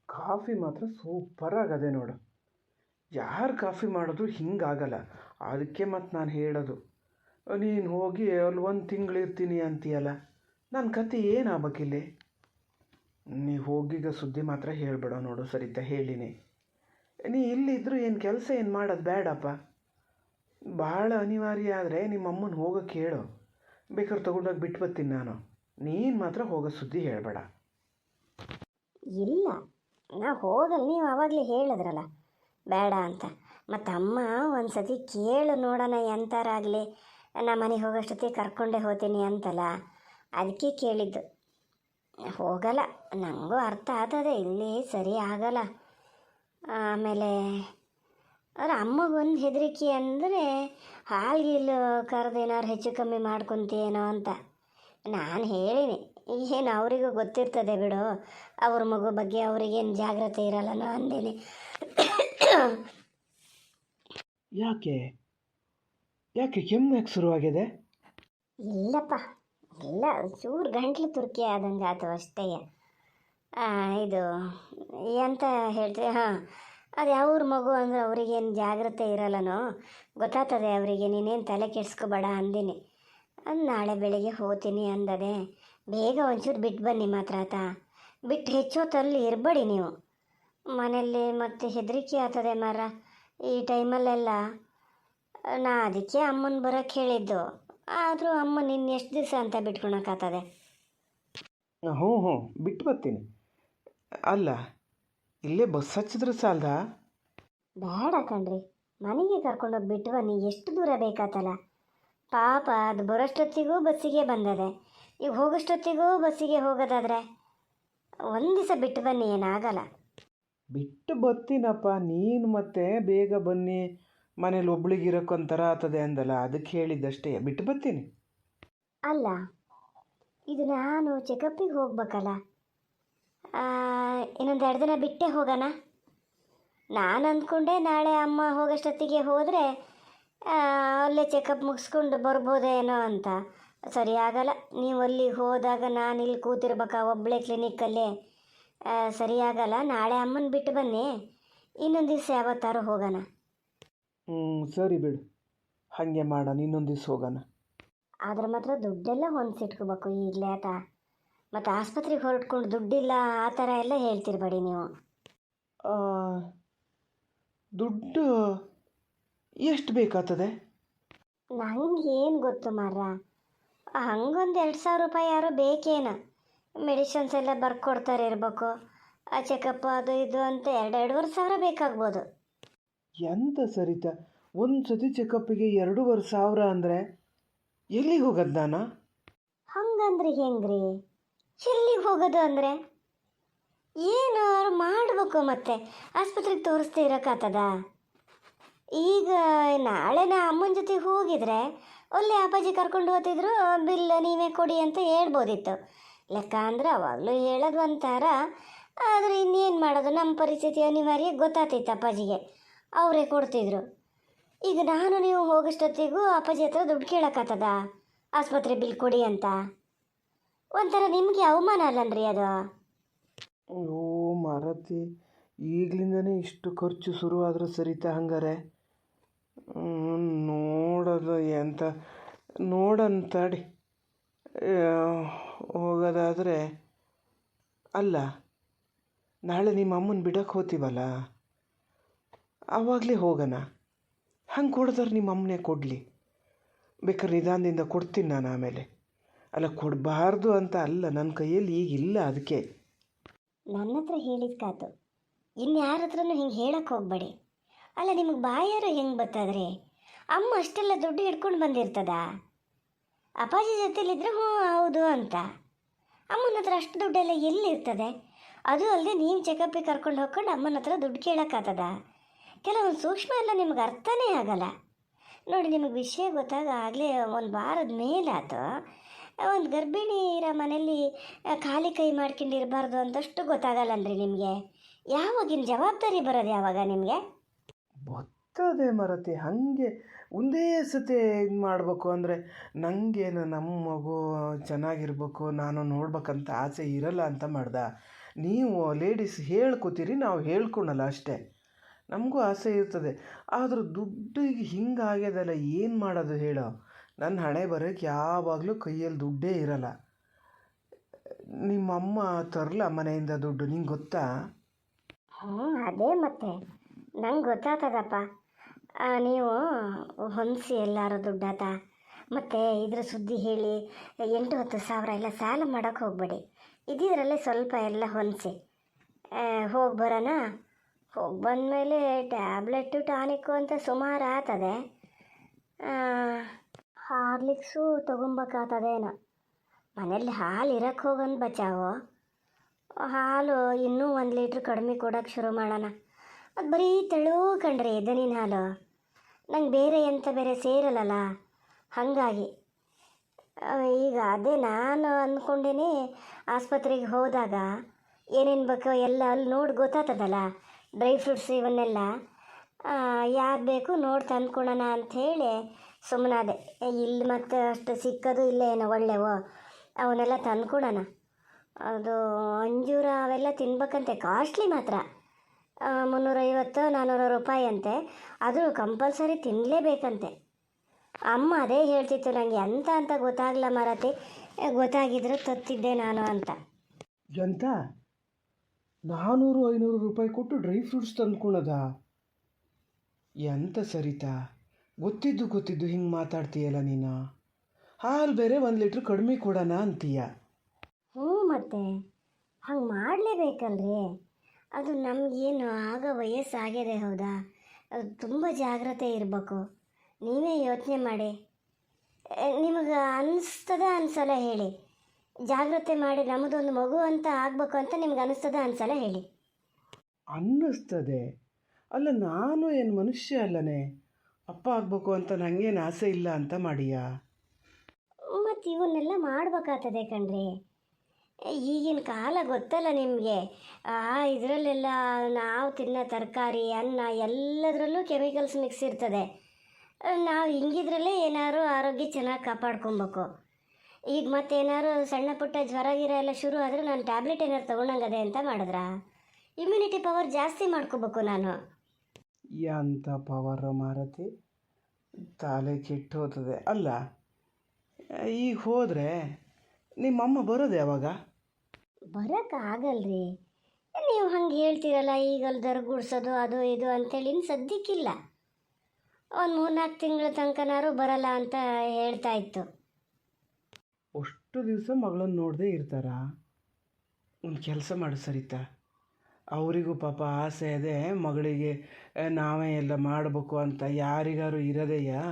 Coffee ಮಾತ್ರ super ಆಗದೆ ನೋಡು. ಯಾರು ಕಾಫಿ ಮಾಡಿದ್ರು ಹಿಂಗಾಗಲ್ಲ. ಅದಕ್ಕೆ ಮತ್ತು ನಾನು ಹೇಳೋದು, ನೀನು ಹೋಗಿ ಅಲ್ಲಿ 1 ತಿಂಗಳು ಇರ್ತೀನಿ ಅಂತೀಯಲ್ಲ, ನನ್ನ ಕತೆ ಏನಾಗಬೇಕಿಲ್ಲಿ? ನೀ ಹೋಗಿಗ ಸುದ್ದಿ ಮಾತ್ರ ಹೇಳ್ಬೇಡ ನೋಡು, ಸರಿತಾ ಹೇಳಿನಿ. ನೀ ಇಲ್ಲಿದ್ದರೂ ಏನು ಕೆಲಸ ಏನು ಮಾಡೋದು ಬೇಡಪ್ಪ. ಭಾಳ ಅನಿವಾರ್ಯ ಆದರೆ ನಿಮ್ಮ ಅಮ್ಮನ ಹೋಗೋಕ್ಕೆ ಹೇಳು, ಬೇಕಾದ್ರೆ ತೊಗೊಂಡೋಗಿ ಬಿಟ್ಟು ಬರ್ತೀನಿ ನಾನು. ನೀನು ಮಾತ್ರ ಹೋಗೋ ಸುದ್ದಿ ಹೇಳಬೇಡ. ಇಲ್ಲ, ನಾ ಹೋಗಲ್ಲ. ನೀವು ಆವಾಗಲೇ ಹೇಳಿದ್ರಲ್ಲ ಬೇಡ ಅಂತ. ಮತ್ತು ಅಮ್ಮ ಒಂದು ಸತಿ ಕೇಳು ನೋಡೋಣ, ಎಂಥಾರಾಗಲಿ ನಾ ಮನೆಗೆ ಹೋಗೋಷ್ಟೊತ್ತಿಗೆ ಕರ್ಕೊಂಡೇ ಹೋಗ್ತೀನಿ ಅಂತಲ್ಲ, ಅದಕ್ಕೆ ಕೇಳಿದ್ದು. ಹೋಗಲ್ಲ, ನನಗೂ ಅರ್ಥ ಆಗ್ತದೆ ಇಲ್ಲಿ ಸರಿ ಆಗಲ್ಲ. ಆಮೇಲೆ ಅವ್ರ ಅಮ್ಮಗೊಂದು ಹೆದರಿಕೆ ಅಂದರೆ ಹಾಲ್ಗಿಲ್ಲು ಕರೆದು ಏನಾರು ಹೆಚ್ಚು ಕಮ್ಮಿ ಮಾಡ್ಕೊತೀನೋ ಅಂತ ನಾನು ಹೇಳಿನಿ. ಏನು ಅವರಿಗೂ ಗೊತ್ತಿರ್ತದೆ ಬಿಡು, ಅವ್ರ ಮಗು ಬಗ್ಗೆ ಅವ್ರಿಗೇನು ಜಾಗ್ರತೆ ಇರಲ್ಲನೋ ಅಂದೇನೆ. ಯಾಕೆ ಯಾಕೆ ಕೆಮ್ಮು ಯಾಕೆ ಶುರುವಾಗಿದೆ? ಇಲ್ಲಪ್ಪ, ಇಲ್ಲ, ಚೂರು ಗಂಟ್ಲು ತುರ್ಕಿ ಆದಂಗೆ ಆಯ್ತು ಅಷ್ಟೇ. ಇದು ಎಂತ ಹೇಳ್ತೀವಿ, ಹಾಂ, ಅದು ಯಾವ್ರ ಮಗು ಅಂದರೆ ಅವ್ರಿಗೇನು ಜಾಗ್ರತೆ ಇರಲ್ಲನೋ, ಗೊತ್ತಾಗ್ತದೆ ಅವರಿಗೆ. ನೀನೇನು ತಲೆ ಕೆಡಿಸ್ಕೋಬೇಡ ಅಂದಿನಿ. ನಾಳೆ ಬೆಳಿಗ್ಗೆ ಹೋಗ್ತೀನಿ ಅಂದದೆ. ಬೇಗ ಒಂಚೂರು ಬಿಟ್ಟು ಬನ್ನಿ ಮಾತ್ರ ಆತ. ಬಿಟ್ಟು ಹೆಚ್ಚೊತ್ತಲ್ಲಿ ಇರಬೇಡಿ ನೀವು ಮನೆಯಲ್ಲಿ, ಮತ್ತು ಹೆದರಿಕೆ ಆಗ್ತದೆ ಮರ ಈ ಟೈಮಲ್ಲೆಲ್ಲ. ನಾ ಅದಕ್ಕೆ ಅಮ್ಮನ ಬರೋಕ್ಕೆ ಹೇಳಿದ್ದು. ಆದರೂ ಅಮ್ಮ ನಿನ್ನ ಎಷ್ಟು ದಿವಸ ಅಂತ ಬಿಟ್ಕೊಳಕ್ಕಾಗ್ತದೆ? ಹ್ಞೂ ಹ್ಞೂ ಬಿಟ್ಟು ಬರ್ತೀನಿ. ಅಲ್ಲ, ಇಲ್ಲೇ ಬಸ್ ಹಚ್ಚಿದ್ರೆ ಸಾಲದ? ಬೇಡ ಕಣ್ರಿ, ಮನೆಗೆ ಕರ್ಕೊಂಡೋಗಿ ಬಿಟ್ಟು ಬನ್ನಿ. ಎಷ್ಟು ದೂರ ಬೇಕಾತಲ್ಲ ಪಾಪ. ಅದು ಬರೋಷ್ಟೊತ್ತಿಗೂ ಬಸ್ಸಿಗೆ ಬಂದದೆ, ಈಗ ಹೋಗೋಷ್ಟೊತ್ತಿಗೂ ಬಸ್ಸಿಗೆ ಹೋಗೋದಾದರೆ ಒಂದು ದಿವಸ ಬಿಟ್ಟು ಬನ್ನಿ, ಏನಾಗಲ್ಲ. ಬಿಟ್ಟು ಬರ್ತೀನಪ್ಪ, ನೀನು ಮತ್ತೆ ಬೇಗ ಬನ್ನಿ, ಮನೇಲಿ ಒಬ್ಳಿಗಿರೋಕ್ಕೊಂಥರ ಆಗ್ತದೆ ಅಂದಲ್ಲ, ಅದಕ್ಕೆ ಹೇಳಿದ್ದಷ್ಟೇ. ಬಿಟ್ಟು ಬರ್ತೀನಿ. ಅಲ್ಲ, ಇದು ನಾನು ಚೆಕಪ್ಪಿಗೆ ಹೋಗ್ಬೇಕಲ್ಲ, ಇನ್ನೊಂದು 2 ದಿನ ಬಿಟ್ಟೇ ಹೋಗೋಣ. ನಾನು ಅಂದ್ಕೊಂಡೆ ನಾಳೆ ಅಮ್ಮ ಹೋಗೋಷ್ಟೊತ್ತಿಗೆ ಹೋದರೆ ಅಲ್ಲೇ ಚೆಕಪ್ ಮುಗಿಸ್ಕೊಂಡು ಬರ್ಬೋದೇನೋ ಅಂತ. ಸರಿ ಆಗಲ್ಲ, ನೀವು ಅಲ್ಲಿಗೆ ಹೋದಾಗ ನಾನು ಇಲ್ಲಿ ಕೂತಿರ್ಬೇಕಾ ಒಬ್ಬಳೇ ಕ್ಲಿನಿಕ್ಕಲ್ಲೇ? ಸರಿ ಆಗಲ್ಲ. ನಾಳೆ ಅಮ್ಮನ ಬಿಟ್ಟು ಬನ್ನಿ, ಇನ್ನೊಂದು ದಿವಸ ಯಾವತ್ತಾರು ಹೋಗೋಣ. ಸರಿ ಬಿಡು, ಹಾಗೆ ಮಾಡೋಣ, ಇನ್ನೊಂದು ದಿವಸ ಹೋಗೋಣ. ಆದ್ರೆ ಮಾತ್ರ ದುಡ್ಡೆಲ್ಲ ಹೊಂದಿಸಿಟ್ಕೋಬೇಕು ಈಗಲೇ ಆತ. ಮತ್ತು ಆಸ್ಪತ್ರೆಗೆ ಹೊರಟ್ಕೊಂಡು ದುಡ್ಡಿಲ್ಲ ಆ ಥರ ಎಲ್ಲ ಹೇಳ್ತಿರ್ಬೇಡಿ ನೀವು. ದುಡ್ಡು ಎಷ್ಟು ಬೇಕಾಗ್ತದೆ? ನಂಗೆ ಏನು ಗೊತ್ತು ಮಾರ, ಹಂಗೊಂದು 2,000 ರೂಪಾಯಿ ಯಾರೋ ಬೇಕೇನು. ಮೆಡಿಷನ್ಸ್ ಎಲ್ಲ ಬರ್ಕೊಡ್ತಾರೆ ಇರಬೇಕು, ಆ ಚೆಕಪ್ ಅದು ಇದು ಅಂತ 2,500 ಬೇಕಾಗ್ಬೋದು. ಎಂತ ಸರಿತಾ, ಒಂದು ಸತಿ ಚೆಕಪ್ಪಿಗೆ 2,500 ಅಂದರೆ ಎಲ್ಲಿಗೆ ಹೋಗೋದು ನಾನು? ಹಂಗಂದ್ರೆ ಹೆಂಗ್ರಿ? ಎಲ್ಲಿಗೆ ಹೋಗೋದು ಅಂದರೆ ಏನು ಮಾಡಬೇಕು, ಮತ್ತೆ ಆಸ್ಪತ್ರೆಗೆ ತೋರಿಸ್ದೇ ಇರೋಕ್ಕಾಗ್ತದ? ಈಗ ನಾಳೆ ನಾ ಅಮ್ಮನ ಜೊತೆಗೆ ಹೋಗಿದ್ರೆ ಒಳ್ಳೆ ಅಪ್ಪಾಜಿ ಕರ್ಕೊಂಡು ಹೋಗ್ತಿದ್ರು, ಬಿಲ್ ನೀವೇ ಕೊಡಿ ಅಂತ ಹೇಳ್ಬೋದಿತ್ತು. ಲೆಕ್ಕ ಅಂದರೆ ಅವಾಗಲೂ ಹೇಳೋದು ಒಂಥರ, ಆದರೆ ಇನ್ನೇನು ಮಾಡೋದು, ನಮ್ಮ ಪರಿಸ್ಥಿತಿ ಅನಿವಾರ್ಯ ಗೊತ್ತಾಗ್ತಿತ್ತು ಅಪ್ಪಾಜಿಗೆ, ಅವರೇ ಕೊಡ್ತಿದ್ರು. ಈಗ ನಾನು ನೀವು ಹೋಗೋಷ್ಟೊತ್ತಿಗೂ ಅಪ್ಪಾಜಿ ಹತ್ರ ದುಡ್ಡು ಕೇಳೋಕ್ಕಾಗ್ತದ ಆಸ್ಪತ್ರೆ ಬಿಲ್ ಕೊಡಿ ಅಂತ? ಒಂಥರ ನಿಮಗೆ ಅವಮಾನ ಅಲ್ಲನ್ರಿ ಅದು? ಓ ಮಾರತಿ, ಈಗಲಿಂದನೇ ಇಷ್ಟು ಖರ್ಚು ಶುರು ಆದರೂ ಸರಿತಾ ಹಂಗಾರೆ? ನೋಡೋದು ಎಂತ ನೋಡೋಣ ತಡಿ. ಹೋಗೋದಾದರೆ ಅಲ್ಲ, ನಾಳೆ ನಿಮ್ಮ ಅಮ್ಮನ ಬಿಡೋಕ್ಕೆ ಹೋಗ್ತೀವಲ್ಲ, ಆವಾಗಲೇ ಹೋಗೋಣ. ಹಂಗೆ ಕೊಡಿದ್ರೆ ನಿಮ್ಮ ಅಮ್ಮನೇ ಕೊಡಲಿ, ಬೇಕಾದ್ರೆ ನಿಧಾನದಿಂದ ಕೊಡ್ತೀನಿ ನಾನು ಆಮೇಲೆ. ಅಲ್ಲ, ಕೊಡಬಾರ್ದು ಅಂತ ಅಲ್ಲ, ನನ್ನ ಕೈಯಲ್ಲಿ ಈಗಿಲ್ಲ, ಅದಕ್ಕೆ. ನನ್ನ ಹತ್ರ ಹೇಳಿದ್ಕಾತು, ಇನ್ಯಾರ ಹತ್ರನೂ ಹಿಂಗೆ ಹೇಳಕ್ಕೆ ಹೋಗಬೇಡಿ. ಅಲ್ಲ, ನಿಮಗೆ ಬಾಯಾರು ಹೆಂಗೆ ಬರ್ತದ್ರಿ? ಅಮ್ಮ ಅಷ್ಟೆಲ್ಲ ದುಡ್ಡು ಹಿಡ್ಕೊಂಡು ಬಂದಿರ್ತದ? ಅಪ್ಪಾಜಿ ಜೊತೆಲಿದ್ರೆ ಹ್ಞೂ ಹೌದು ಅಂತ. ಅಮ್ಮನ ಹತ್ರ ಅಷ್ಟು ದುಡ್ಡೆಲ್ಲ ಎಲ್ಲಿರ್ತದೆ? ಅದು ಅಲ್ಲದೆ ನೀವು ಚೆಕಪ್ಪಿಗೆ ಕರ್ಕೊಂಡು ಹೋಗ್ಕೊಂಡು ಅಮ್ಮನ ಹತ್ರ ದುಡ್ಡು ಕೇಳೋಕ್ಕಾಗ್ತದ? ಕೆಲವೊಂದು ಸೂಕ್ಷ್ಮ ಎಲ್ಲ ನಿಮ್ಗೆ ಅರ್ಥನೇ ಆಗಲ್ಲ ನೋಡಿ. ನಿಮಗೆ ವಿಷಯ ಗೊತ್ತಾಗ ಆಗಲೇ 1 ವಾರದ ಮೇಲಾಯ್ತು. ಒಂದು ಗರ್ಭಿಣಿ ಇರೋ ಮನೇಲಿ ಖಾಲಿ ಕೈ ಮಾಡ್ಕೊಂಡಿರಬಾರ್ದು ಅಂತಷ್ಟು ಗೊತ್ತಾಗಲ್ಲನ್ರಿ ನಿಮಗೆ? ಯಾವಾಗಿನ ಜವಾಬ್ದಾರಿ ಬರೋದು ಯಾವಾಗ ನಿಮಗೆ? ಗೊತ್ತದೆ ಮರತಿ, ಹಾಗೆ ಒಂದೇ ಸತಿ ಇದು ಮಾಡಬೇಕು ಅಂದರೆ ನನಗೇನು ನಮ್ಮ ಮಗು ಚೆನ್ನಾಗಿರ್ಬೇಕು, ನಾನು ನೋಡ್ಬೇಕಂತ ಆಸೆ ಇರಲ್ಲ ಅಂತ ಮಾಡ್ದೆ. ನೀವು ಲೇಡೀಸ್ ಹೇಳ್ಕೊತೀರಿ, ನಾವು ಹೇಳ್ಕೊಳಲ್ಲ ಅಷ್ಟೇ. ನಮಗೂ ಆಸೆ ಇರ್ತದೆ. ಆದರೂ ದುಡ್ಡಿಗೆ ಹಿಂಗಾಗ್ಯದಲ್ಲ, ಏನು ಮಾಡೋದು ಹೇಳೋ? ನನ್ನ ಹಣೆ ಬರೋಕ್ಕೆ ಯಾವಾಗಲೂ ಕೈಯಲ್ಲಿ ದುಡ್ಡೇ ಇರಲ್ಲ. ನಿಮ್ಮಮ್ಮ ತರಲ ಮನೆಯಿಂದ ದುಡ್ಡು, ನಿಂಗೆ ಗೊತ್ತಾ? ಹ್ಞೂ ಅದೇ ಮತ್ತೆ ನಂಗೆ ಗೊತ್ತಾಗ್ತದಪ್ಪ. ನೀವು ಹೊಂದಿಸಿ ಎಲ್ಲರೂ ದುಡ್ಡಾತ ಮತ್ತು ಇದ್ರ ಸುದ್ದಿ ಹೇಳಿ 8-10 ಸಾವಿರ ಎಲ್ಲ ಸಾಲ ಮಾಡೋಕ್ಕೆ ಹೋಗ್ಬೇಡಿ. ಇದ್ದಿದ್ರಲ್ಲೇ ಸ್ವಲ್ಪ ಎಲ್ಲ ಹೊಂದಿಸಿ ಹೋಗಿ ಬರೋಣ. ಹೋಗಿ ಬಂದಮೇಲೆ ಟ್ಯಾಬ್ಲೆಟ್ಟು ಟಾನಿಕ್ಕು ಅಂತ ಸುಮಾರು ಆಗ್ತದೆ. ಹಾರ್ಲಿಕ್ಸು ತೊಗೊಬೇಕಾಗ್ತದೇನೋ. ಮನೇಲಿ ಹಾಲು ಇರಕ್ಕೆ ಹೋಗಂದು ಬಚಾವು. ಹಾಲು ಇನ್ನೂ 1 ಲೀಟ್ರ್ ಕಡಿಮೆ ಕೊಡೋಕ್ಕೆ ಶುರು ಮಾಡೋಣ. ಅದು ಬರೀ ತೆಳು ಕಣ್ರಿ ದನಿನ ಹಾಲು, ನಂಗೆ ಬೇರೆ ಎಂತ ಬೇರೆ ಸೇರಲ್ಲಲ್ಲ. ಹಾಗಾಗಿ ಈಗ ಅದೇ ನಾನು ಅಂದ್ಕೊಂಡೇನೆ ಆಸ್ಪತ್ರೆಗೆ ಹೋದಾಗ ಏನೇನು ಬೇಕೋ ಎಲ್ಲ ಅಲ್ಲಿ ನೋಡಿ ಗೊತ್ತಾಗ್ತದಲ್ಲ. ಡ್ರೈ ಫ್ರೂಟ್ಸ್ ಇವನ್ನೆಲ್ಲ ಯಾರು ಬೇಕು ನೋಡಿ ತಂದ್ಕೊಳೋಣ ಅಂಥೇಳಿ ಸುಮ್ಮನಾದೆ. ಇಲ್ಲಿ ಮತ್ತು ಅಷ್ಟು ಸಿಕ್ಕೋದು ಇಲ್ಲೇ ಏನೋ ಒಳ್ಳೆವು, ಅವನ್ನೆಲ್ಲ ತಂದ್ಕೊಳೋಣ. ಅದು ಅಂಜೂರ ಅವೆಲ್ಲ ತಿನ್ಬೇಕಂತೆ, ಕಾಸ್ಟ್ಲಿ ಮಾತ್ರ. 350-400 ರೂಪಾಯಿ ಅಂತೆ. ಅದು ಕಂಪಲ್ಸರಿ ತಿನ್ನಲೇಬೇಕಂತೆ. ಅಮ್ಮ ಅದೇ ಹೇಳ್ತಿತ್ತು ನನಗೆ. ಅಂತ ಗೊತ್ತಾಗಲ್ಲ ಮಾರತಿ, ಗೊತ್ತಾಗಿದ್ರೆ ತತ್ತಿದ್ದೆ ನಾನು ಅಂತ. ಎಂತ 400-500 ರೂಪಾಯಿ ಕೊಟ್ಟು ಡ್ರೈ ಫ್ರೂಟ್ಸ್ ತಂದ್ಕೊಳೋದಾ? ಎಂತ ಸರಿತಾ? ಗೊತ್ತಿದ್ದು ಹಿಂಗೆ ಮಾತಾಡ್ತೀಯಲ್ಲ ನೀನು. ಹಾಲು ಬೇರೆ 1 ಲೀಟ್ರ್ ಕಡಿಮೆ ಕೊಡೋಣ ಅಂತೀಯ. ಹ್ಞೂ ಮತ್ತೆ ಹಂಗೆ ಮಾಡಲೇಬೇಕಲ್ರಿ. ಅದು ನಮಗೇನು ಆಗ ವಯಸ್ಸಾಗಿದೆ, ಹೌದಾ? ಅದು ತುಂಬ ಜಾಗ್ರತೆ ಇರಬೇಕು. ನೀವೇ ಯೋಚನೆ ಮಾಡಿ. ನಿಮಗೆ ಅನಿಸ್ತದ ಅನಿಸಲ್ಲ ಹೇಳಿ. ಜಾಗ್ರತೆ ಮಾಡಿ ನಮ್ಮದೊಂದು ಮಗು ಅಂತ ಆಗಬೇಕು ಅಂತ ನಿಮ್ಗೆ ಅನಿಸ್ತದ ಅನಿಸಲ್ಲ ಹೇಳಿ. ಅನ್ನಿಸ್ತದೆ. ಅಲ್ಲ, ನಾನು ಏನು ಮನುಷ್ಯ ಅಲ್ಲನೇ? ಅಪ್ಪ ಆಗಬೇಕು ಅಂತ ನನಗೇನು ಆಸೆ ಇಲ್ಲ ಅಂತ ಮಾಡಿಯಾ? ಮತ್ತು ಇವನ್ನೆಲ್ಲ ಮಾಡ್ಬೇಕಾಗ್ತದೆ ಕಣ್ರಿ. ಈಗಿನ ಕಾಲ ಗೊತ್ತಲ್ಲ ನಿಮಗೆ. ಇದರಲ್ಲೆಲ್ಲ ನಾವು ತಿನ್ನೋ ತರಕಾರಿ, ಅನ್ನ ಎಲ್ಲದರಲ್ಲೂ ಕೆಮಿಕಲ್ಸ್ ಮಿಕ್ಸ್ ಇರ್ತದೆ. ನಾವು ಹಿಂಗಿದ್ರಲ್ಲೇ ಏನಾದ್ರು ಆರೋಗ್ಯ ಚೆನ್ನಾಗಿ ಕಾಪಾಡ್ಕೊಬೇಕು. ಈಗ ಮತ್ತೇನಾದ್ರು ಸಣ್ಣ ಪುಟ್ಟ ಜ್ವರ ಗಿರ ಎಲ್ಲ ಶುರು ಆದರೆ ನಾನು ಟ್ಯಾಬ್ಲೆಟ್ ಏನಾದ್ರು ತೊಗೊಂಡಂಗದೆ ಅಂತ ಮಾಡಿದ್ರ ಇಮ್ಯುನಿಟಿ ಪವರ್ ಜಾಸ್ತಿ ಮಾಡ್ಕೋಬೇಕು ನಾನು. ಎಂಥ ಪವರ್ ಮಾರತಿ, ತಲೆ ಕೆಟ್ಟು ಹೋಗ್ತದೆ. ಅಲ್ಲ, ಈಗ ಹೋದರೆ ನಿಮ್ಮಮ್ಮ ಬರೋದು ಯಾವಾಗ? ಬರೋಕ್ಕಾಗಲ್ರಿ. ನೀವು ಹಂಗೆ ಹೇಳ್ತೀರಲ್ಲ, ಈಗ ಅಲ್ಲಿ ದರ್ಗುಡ್ಸೋದು ಅದು ಇದು ಅಂತೇಳಿ ಇನ್ನು ಸದ್ಯಕ್ಕಿಲ್ಲ. ಒಂದು 3-4 ತಿಂಗಳ ತನಕನಾರು ಬರಲ್ಲ ಅಂತ ಹೇಳ್ತಾ ಇತ್ತು. ಅಷ್ಟು ದಿವಸ ಮಗಳನ್ನು ನೋಡದೆ ಇರ್ತಾರಾ? ಒಂದು ಕೆಲಸ ಮಾಡು ಸರಿತಾ, ಅವರಿಗೂ ಪಾಪ ಆಸೆ ಇದೆ ಮಗಳಿಗೆ ನಾವೇ ಎಲ್ಲ ಮಾಡಬೇಕು ಅಂತ. ಯಾರಿಗಾರು ಇರೋದೆಯಾ?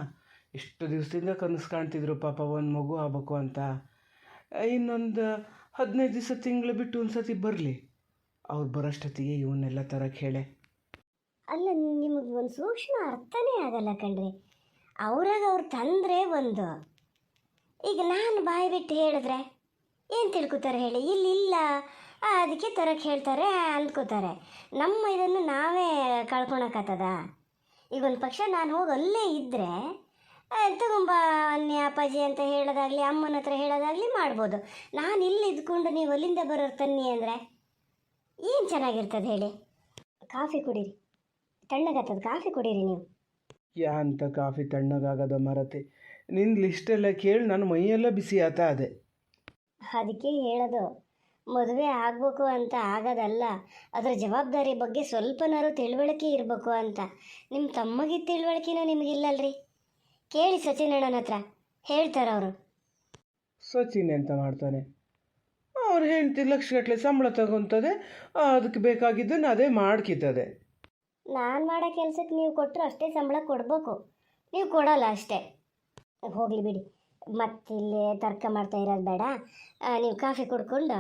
ಇಷ್ಟು ದಿವಸದಿಂದ ಕನಸು ಕಾಣ್ತಿದ್ರು ಪಾಪ ಒಂದು ಮಗು ಆಗಬೇಕು ಅಂತ. ಇನ್ನೊಂದು 15 ದಿವಸ ತಿಂಗಳು ಬಿಟ್ಟು ಒಂದು ಸತಿ ಬರಲಿ. ಅವ್ರು ಬರೋಷ್ಟೊತ್ತಿಗೆ ಇವನ್ನೆಲ್ಲ ತರಕ್ಕೆ ಹೇಳೆ. ಅಲ್ಲ, ನಿಮಗೆ ಒಂದು ಸೂಕ್ಷ್ಮ ಅರ್ಥನೇ ಆಗಲ್ಲ ಕಣ್ರಿ. ಅವ್ರಾಗ ಅವ್ರು ತಂದರೆ ಒಂದು, ಈಗ ನಾನು ಬಾಯಿ ಬಿಟ್ಟು ಹೇಳಿದ್ರೆ ಏನು ತಿಳ್ಕೊತಾರೆ ಹೇಳಿ? ಇಲ್ಲ ಅದಕ್ಕೆ ತರಕ್ಕೆ ಹೇಳ್ತಾರೆ ಅಂದ್ಕೋತಾರೆ. ನಮ್ಮ ಇದನ್ನು ನಾವೇ ಕಳ್ಕೊಳಕತ್ತದ. ಈಗ ಒಂದು ಪಕ್ಷ ನಾನು ಹೋಗಿ ಅಲ್ಲೇ ಇದ್ದರೆ ತಗೊಂಬ ಅನ್ನಿ ಅಪ್ಪಾಜಿ ಅಂತ ಹೇಳೋದಾಗಲಿ, ಅಮ್ಮನ ಹತ್ರ ಹೇಳೋದಾಗಲಿ ಮಾಡ್ಬೋದು. ನಾನು ಇಲ್ಲಿ ಇದ್ಕೊಂಡು ನೀವು ಅಲ್ಲಿಂದ ಬರೋರು ತನ್ನಿ ಅಂದರೆ ಏನು ಚೆನ್ನಾಗಿರ್ತದೆ ಹೇಳಿ? ಕಾಫಿ ಕುಡೀರಿ, ತಣ್ಣಗಾಗ್ತದೆ. ಕಾಫಿ ಕುಡೀರಿ ನೀವು. ಅಂತ ಕಾಫಿ ತಣ್ಣಗಾಗದ ಮರತೆ? ನಿನ್ನ ಲಿಸ್ಟೆಲ್ಲ ಕೇಳಿ ನನ್ನ ಮೈಯೆಲ್ಲ ಬಿಸಿ ಆತ ಅದೇ. ಅದಕ್ಕೆ ಹೇಳೋದು, ಮದುವೆ ಆಗಬೇಕು ಅಂತ ಆಗೋದಲ್ಲ, ಅದರ ಜವಾಬ್ದಾರಿ ಬಗ್ಗೆ ಸ್ವಲ್ಪನಾರು ತಿಳುವಳಿಕೆ ಇರಬೇಕು ಅಂತ. ನಿಮ್ಮ ತಮ್ಮಗೆ ತಿಳುವಳಿಕೆನೂ ನಿಮಗಿಲ್ಲಲ್ರಿ. ಕೇಳಿ ಸಚಿನ್ ಅಣ್ಣನ ಹತ್ರ, ಹೇಳ್ತಾರೆ ಅವರು. ಸಚಿನ್ ಎಂತ ಮಾಡ್ತಾನೆ? ಅವ್ರು ಹೆಂಡ್ತಿ ಲಕ್ಷಗಟ್ಟಲೆ ಸಂಬಳ ತಗೊತದೆ, ಅದಕ್ಕೆ ಬೇಕಾಗಿದ್ದನ್ನು ಅದೇ ಮಾಡ್ಕಿತ್ತದೆ. ನಾನು ಮಾಡೋ ಕೆಲಸಕ್ಕೆ ನೀವು ಕೊಟ್ಟರು ಅಷ್ಟೇ ಸಂಬಳ ಕೊಡಬೇಕು, ನೀವು ಕೊಡೋಲ್ಲ ಅಷ್ಟೇ. ಹೋಗಲಿ ಬಿಡಿ, ಮತ್ತಿಲ್ಲಿ ತರ್ಕ ಮಾಡ್ತಾ ಇರೋದು ಬೇಡ. ನೀವು ಕಾಫಿ ಕುಡ್ಕೊಂಡು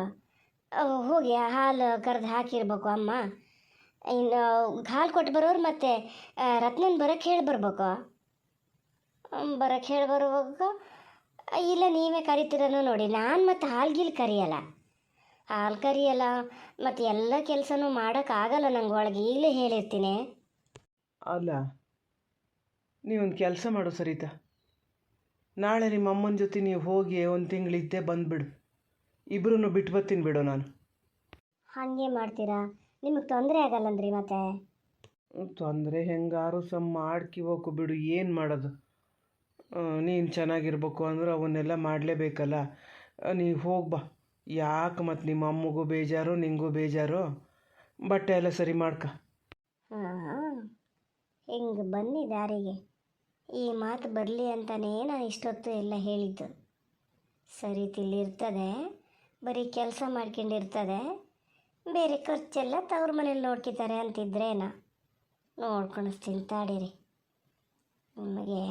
ಹೋಗಿ. ಹಾಲು ಕರೆದು ಹಾಕಿರ್ಬೇಕು ಅಮ್ಮ. ಇನ್ನು ಹಾಲು ಕೊಟ್ಟು ಬರೋರು ಮತ್ತು ರತ್ನನ್ ಬರೋಕ್ಕೆ ಹೇಳಿ ಬರ್ಬೇಕು. ಬರೋಕ್ಕೆ ಹೇಳಿ ಬರ್ಬೇಕು. ಇಲ್ಲ ನೀವೇ ಕರಿತೀರನೋ ನೋಡಿ. ನಾನು ಮತ್ತು ಹಾಲು ಕರಿಯಲ್ಲ ಮತ್ತು ಎಲ್ಲ ಕೆಲಸನೂ ಮಾಡೋಕ್ಕಾಗಲ್ಲ ನಂಗೆ. ಒಳಗೆ ಈಗಲೇ ಹೇಳಿರ್ತೀನಿ. ಅಲ್ಲ, ನೀವೊಂದು ಕೆಲಸ ಮಾಡು ಸರಿತಾ, ನಾಳೆ ನಿಮ್ಮ ಅಮ್ಮನ ಜೊತೆ ನೀವು ಹೋಗಿ 1 ತಿಂಗಳಿದ್ದೆ ಬಂದುಬಿಡು. ಇಬ್ಬರೂ ಬಿಟ್ಟು ಬರ್ತೀನಿ ಬಿಡು ನಾನು. ಹಾಗೆ ಮಾಡ್ತೀರಾ? ನಿಮಗೆ ತೊಂದರೆ ಆಗಲ್ಲಂದ್ರಿ ಮತ್ತೆ? ತೊಂದರೆ ಹೆಂಗಾರು ಸಮ್ ಮಾಡ್ಕಿಬೇಕು ಬಿಡು, ಏನು ಮಾಡೋದು. ನೀನು ಚೆನ್ನಾಗಿರ್ಬೇಕು ಅಂದ್ರೆ ಅವನ್ನೆಲ್ಲ ಮಾಡಲೇಬೇಕಲ್ಲ. ನೀವು ಹೋಗಿ ಬಾ. ಯಾಕೆ ಮತ್ತು ನಿಮ್ಮ ಅಮ್ಮಗೂ ಬೇಜಾರು ನಿಂಗೂ ಬೇಜಾರು. ಬಟ್ಟೆ ಎಲ್ಲ ಸರಿ ಮಾಡ್ಕ. ಹಾಂ, ಹಿಂಗೆ ಬನ್ನಿ ದಾರಿಗೆ. ಈ ಮಾತು ಬರಲಿ ಅಂತಲೇ ನಾನು ಇಷ್ಟೊತ್ತು ಎಲ್ಲ ಹೇಳಿದ್ದು. ಸರಿ ತಿಲ್ಲಿರ್ತದೆ, ಬರೀ ಕೆಲಸ ಮಾಡ್ಕೊಂಡಿರ್ತದೆ, ಬೇರೆ ಖರ್ಚೆಲ್ಲ ತವ್ರ ಮನೇಲಿ ನೋಡ್ಕೊತಾರೆ ಅಂತಿದ್ರೇನ. ನೋಡ್ಕೊಳಿಸ್ತೀನಿ ತಾಡೀರಿ. ನಿಮಗೆ